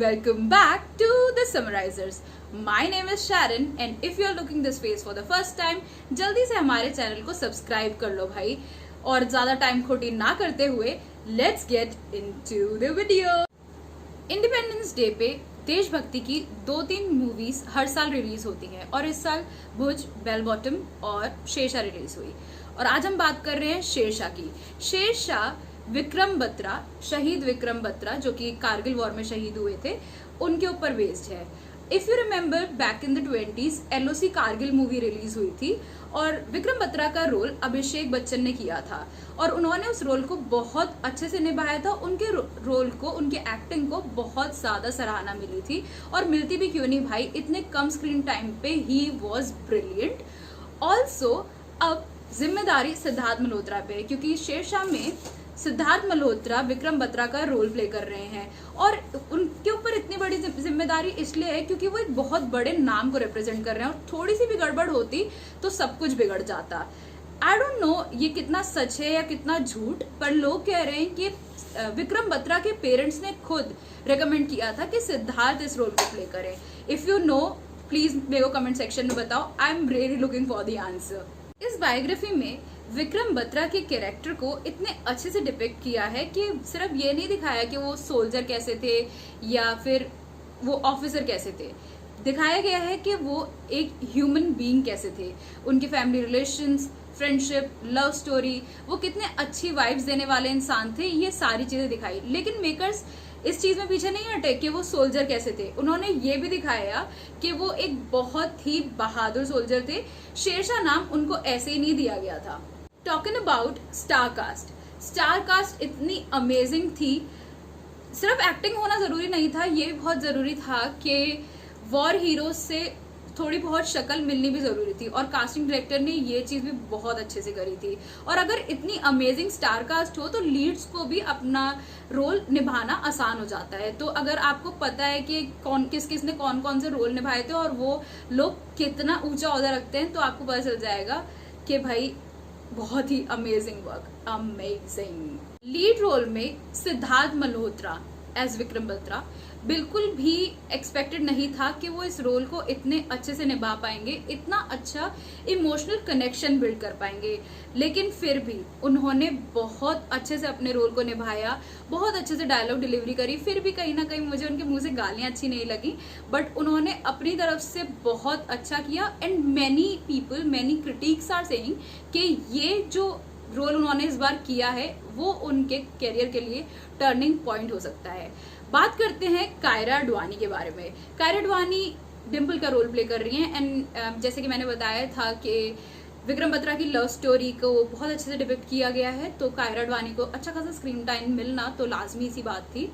Welcome back to the Summarizers. My name is Sharon and if you are looking this face for the first time, जल्दी से हमारे channel को subscribe कर लो भाई। और ज्यादा टाइम खोटी ना करते हुए let's get into the video. Independence day पे देशभक्ति की 2-3 मूवीज हर साल रिलीज होती हैं और इस साल भुज, बेल बॉटम और शेरशाह रिलीज हुई। और आज हम बात कर रहे हैं शेरशाह की। शेरशाह विक्रम बत्रा, शहीद विक्रम बत्रा जो कि कारगिल वॉर में शहीद हुए थे, उनके ऊपर बेस्ड है। If you remember back in the 20s LOC Kargil movie release हुई थी और विक्रम बत्रा का रोल अभिषेक बच्चन ने किया था और उन्होंने उस रोल को बहुत अच्छे से निभाया था। उनके रोल को, उनके एक्टिंग को बहुत ज्यादा सराहना मिली थी और मिलती भी क्यों नहीं भाई, इतने कम स्क्रीन टाइम पे ही वॉज ब्रिलियंट। ऑल्सो अब जिम्मेदारी सिद्धार्थ मल्होत्रा पे है क्योंकि शेरशाह में सिद्धार्थ मल्होत्रा विक्रम बत्रा का रोल प्ले कर रहे हैं और उनके ऊपर इतनी बड़ी जिम्मेदारी इसलिए है क्योंकि वो एक बहुत बड़े नाम को रिप्रेजेंट कर रहे हैं और थोड़ी सी भी गड़बड़ होती तो सब कुछ बिगड़ जाता। आई डोंट नो ये कितना सच है या कितना झूठ, पर लोग कह रहे हैं कि विक्रम बत्रा के पेरेंट्स ने खुद रेकमेंड किया था कि सिद्धार्थ इस रोल को प्ले करें। इफ यू नो प्लीज मेरे को कमेंट सेक्शन में बताओ। I am really looking for the answer. इस बायोग्राफी में विक्रम बत्रा के कैरेक्टर को इतने अच्छे से डिपिक्ट किया है कि सिर्फ ये नहीं दिखाया कि वो सोल्जर कैसे थे या फिर वो ऑफिसर कैसे थे, दिखाया गया है कि वो एक ह्यूमन बीइंग कैसे थे, उनके family relations, friendship, love story, वो कितने अच्छी वाइब्स देने वाले इंसान थे, ये सारी चीजें दिखाई। लेकिन मेकर्स इस चीज में पीछे नहीं हटे कि वो सोल्जर कैसे थे, उन्होंने ये भी दिखाया कि वो एक बहुत ही बहादुर सोल्जर थे। शेरशाह नाम उनको ऐसे ही नहीं दिया गया था। टॉकिंग अबाउट स्टार कास्ट इतनी अमेजिंग थी। सिर्फ एक्टिंग होना जरूरी नहीं था, ये बहुत जरूरी था कि वॉर हीरोज से थोड़ी बहुत शक्ल मिलनी भी जरूरी थी और कास्टिंग डायरेक्टर ने ये चीज भी बहुत अच्छे से करी थी। और अगर इतनी अमेजिंग स्टार कास्ट हो तो लीड्स को भी अपना रोल निभाना आसान हो जाता है। तो अगर आपको पता है कि किस ने कौन कौन से रोल निभाए थे और वो लोग कितना ऊंचा ओहदा रखते हैं तो आपको पता चल जाएगा कि भाई बहुत ही amazing work, amazing. Lead role में सिद्धार्थ मल्होत्रा एज विक्रम बत्रा बिल्कुल भी एक्सपेक्टेड नहीं था कि वो इस रोल को इतने अच्छे से निभा पाएंगे, इतना अच्छा इमोशनल कनेक्शन बिल्ड कर पाएंगे। लेकिन फिर भी उन्होंने बहुत अच्छे से अपने रोल को निभाया, बहुत अच्छे से डायलॉग डिलीवरी करी। फिर भी कहीं ना कहीं मुझे उनके मुंह से गालियां अच्छी नहीं लगी, बट उन्होंने अपनी तरफ से बहुत अच्छा किया। And many critics are saying कि ये जो रोल उन्होंने इस बार किया है वो उनके करियर के लिए टर्निंग पॉइंट हो सकता है। बात करते हैं कायरा अडवाणी के बारे में। कायरा अडवाणी डिम्पल का रोल प्ले कर रही हैं एंड जैसे कि मैंने बताया था कि विक्रम बत्रा की लव स्टोरी को बहुत अच्छे से डिपिक्ट किया गया है, तो कायरा अडवाणी को अच्छा खासा स्क्रीन टाइम मिलना तो लाजमी सी बात थी।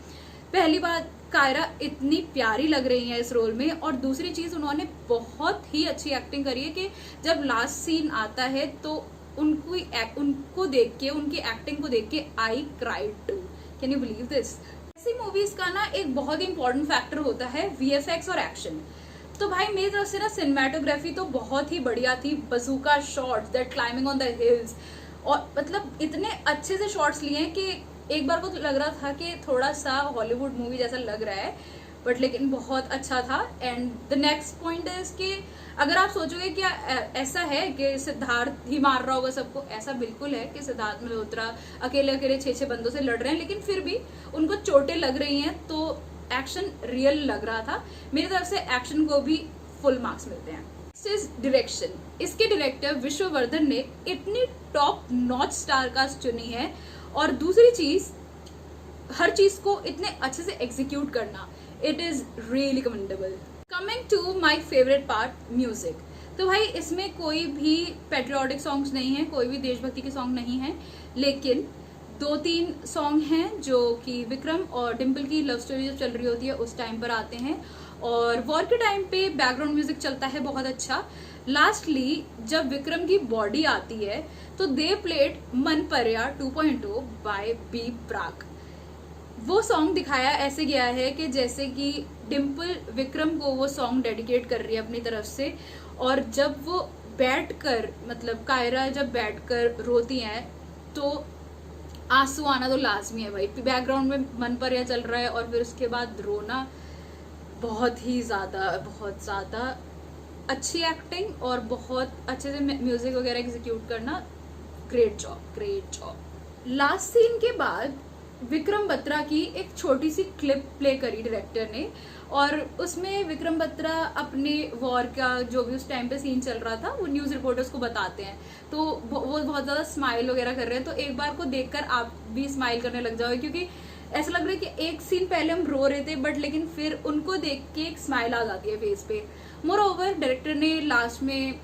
पहली बात, कायरा इतनी प्यारी लग रही है इस रोल में, और दूसरी चीज उन्होंने बहुत ही अच्छी एक्टिंग करी है कि जब लास्ट सीन आता है तो उनको देख के, उनकी एक्टिंग को देख के I cried too. Can you believe this? ऐसी मूवीज का ना एक बहुत ही इंपॉर्टेंट फैक्टर होता है VFX और एक्शन। तो भाई मेरी तरफ से ना सिनेमेटोग्राफी तो बहुत ही बढ़िया थी। Bazooka shots, that climbing on the hills, और मतलब इतने अच्छे से शॉट्स लिए हैं कि एक बार को तो लग रहा था कि थोड़ा सा हॉलीवुड मूवी जैसा लग रहा है, बट लेकिन बहुत अच्छा था। And the next point is कि अगर आप सोचोगे क्या ऐसा है कि सिद्धार्थ ही मार रहा होगा सबको, ऐसा बिल्कुल है कि सिद्धार्थ मल्होत्रा अकेले 6 बंदों से लड़ रहे हैं, लेकिन फिर भी उनको चोटें लग रही हैं तो एक्शन रियल लग रहा था। मेरी तरफ से एक्शन को भी फुल मार्क्स मिलते हैं। डायरेक्शन, इसके डायरेक्टर विश्ववर्धन ने इतनी टॉप नॉच स्टार कास्ट चुनी है और दूसरी चीज हर चीज को इतने अच्छे से एग्जीक्यूट करना, it is really commendable. Coming to my favourite part, music. तो भाई इसमें कोई भी पेट्रियाटिक सॉन्ग्स नहीं है, कोई भी देशभक्ति के सॉन्ग नहीं है, लेकिन 2-3 सॉन्ग हैं जो कि विक्रम और डिम्पल की लव स्टोरी जब चल रही होती है उस टाइम पर आते हैं, और वॉर के टाइम पे बैकग्राउंड म्यूजिक चलता है बहुत अच्छा। लास्टली जब विक्रम की बॉडी आती है तो दे प्लेड मन पर्या 2.0 बाय बी प्राक। वो सॉन्ग दिखाया ऐसे गया है कि जैसे कि डिम्पल विक्रम को वो सॉन्ग डेडिकेट कर रही है अपनी तरफ से, और जब वो बैठकर, मतलब कायरा जब बैठकर रोती हैं तो आंसू आना तो लाजमी है भाई। बैकग्राउंड में मन पर यह चल रहा है और फिर उसके बाद रोना, बहुत ज़्यादा अच्छी एक्टिंग और बहुत अच्छे से म्यूजिक वगैरह एग्जीक्यूट करना, ग्रेट जॉब। लास्ट सीन के बाद विक्रम बत्रा की एक छोटी सी क्लिप प्ले करी डायरेक्टर ने, और उसमें विक्रम बत्रा अपने वॉर का जो भी उस टाइम पे सीन चल रहा था वो न्यूज रिपोर्टर्स को बताते हैं, तो वो बहुत ज्यादा स्माइल वगैरह कर रहे हैं। तो एक बार को देखकर आप भी स्माइल करने लग जाओगे, क्योंकि ऐसा लग रहा है कि एक सीन पहले हम रो रहे थे बट लेकिन फिर उनको देख के एक स्माइल आ जाती है फेस पे। मोर ओवर डायरेक्टर ने लास्ट में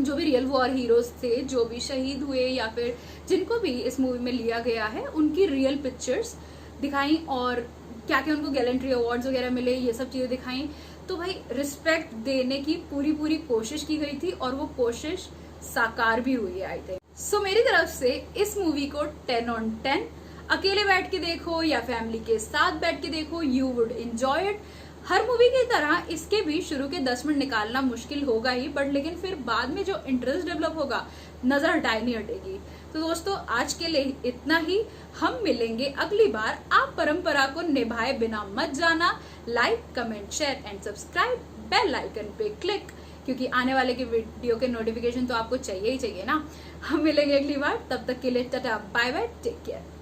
जो भी रियल वॉर हीरोज थे, जो भी शहीद हुए या फिर जिनको भी इस मूवी में लिया गया है, उनकी रियल पिक्चर्स दिखाई और क्या क्या उनको गैलेंट्री अवार्ड्स वगैरह मिले, ये सब चीजें दिखाई। तो भाई रिस्पेक्ट देने की पूरी कोशिश की गई थी और वो कोशिश साकार भी हुई है आई थिंक। सो मेरी तरफ से इस मूवी को 10 on 10। अकेले बैठ के देखो या फैमिली के साथ बैठ के देखो, you would enjoy it. Her movie की तरह इसके भी शुरू के 10 मिनट निकालना मुश्किल होगा ही, बट लेकिन फिर बाद में जो इंटरेस्ट डेवलप होगा नजर हटाई नहीं हटेगी। तो दोस्तों आज के लिए इतना ही, हम मिलेंगे अगली बार। आप परंपरा को निभाए बिना मत जाना। Like, comment, share and subscribe, bell icon पे क्लिक, क्योंकि आने वाले के वीडियो के नोटिफिकेशन तो आपको चाहिए ही चाहिए ना। हम मिलेंगे अगली बार, तब तक के लिए tata bye bye, take care.